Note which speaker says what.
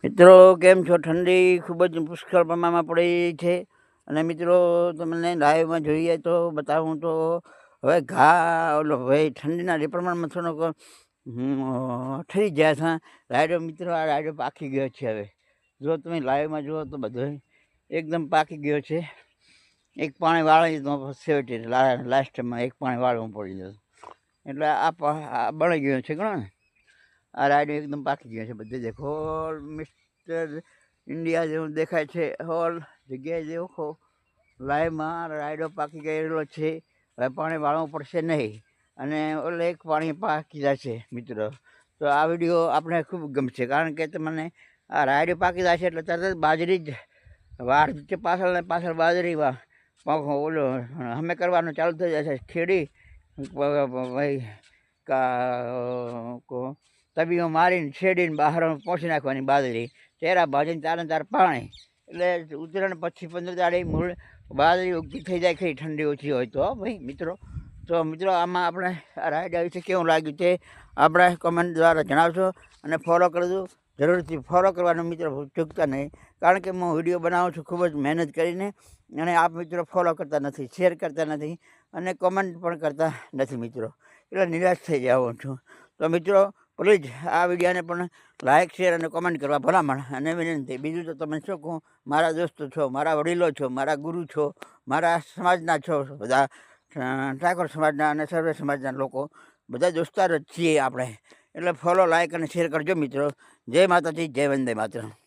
Speaker 1: મિત્રો કેમ છો? ઠંડી ખૂબ જ પુષ્કળ પ્રમાણમાં પડી છે અને મિત્રો તમને લાઈવમાં જોઈએ તો બતાવું તો હવે હવે ઠંડીના પ્રમાણમાં થોડોક ઠરી ગયા છે. રાયડો મિત્રો આ રાયડો પાકી ગયો છે. હવે જો તમે લાઈવમાં જુઓ તો બધો એકદમ પાકી ગયો છે. એક પાણી વાળી તો સેવટી લાસ્ટમાં એક પાણી વાળવું પડી જતું એટલે આ બળી ગયો છે ઘણો ને. આ રાયડો એકદમ પાકી ગયો છે. બધે દેખો મિસ્ટર ઇન્ડિયા જેવું દેખાય છે. હોલ જગ્યાએ દેખો લાઈવમાં રાયડો પાકી ગયેલો છે. હવે પાણી વાળવું પડશે નહીં અને ઓલે એક પાણી પાકી જશે મિત્રો. તો આ વિડીયો આપણે ખૂબ ગમશે કારણ કે તમને આ રાયડો પાકી જશે એટલે તરત જ બાજરી જ વાર પાછળ ને પાછળ બાજરી ઓલો અમે કરવાનું ચાલુ થઈ જશે. ખેડી તબીઓ મારીને છેડીને બહાર પહોંચી નાખવાની બાજરી ચહેરા ભાજીને તારે તાર પાણી એટલે ઉતરણ પછી 15 દાડે મૂળ બાજરી ઉગતી થઈ જાય. ખરી ઠંડી ઓછી હોય તો ભાઈ મિત્રો. તો મિત્રો આમાં આપણે આ રાયડા વિશે કેવું લાગ્યું તે આપણે કોમેન્ટ દ્વારા જણાવશો અને ફોલો કરજો. જરૂરથી ફોલો કરવાનું મિત્રો ચૂકતા નહીં કારણ કે હું વિડીયો બનાવું છું ખૂબ જ મહેનત કરીને અને આપ મિત્રો ફોલો કરતા નથી, શેર કરતા નથી અને કોમેન્ટ પણ કરતા નથી મિત્રો. એટલે નિરાશ થઈ જાઉં છું. તો મિત્રો પ્લીઝ આ વિડીયોને પણ લાઇક, શેર અને કોમેન્ટ કરવા ભલામણ અને વિનંતી. બીજું તો તમે શું કહું, મારા દોસ્તો છો, મારા વડીલો છો, મારા ગુરુ છો, મારા સમાજના છો. બધા ઠાકોર સમાજના અને સર્વે સમાજના લોકો બધા દોસ્તાર જ છીએ આપણે. એટલે ફોલો, લાઇક અને શેર કરજો મિત્રો. જય માતાજી, જય વંદે માતરમ.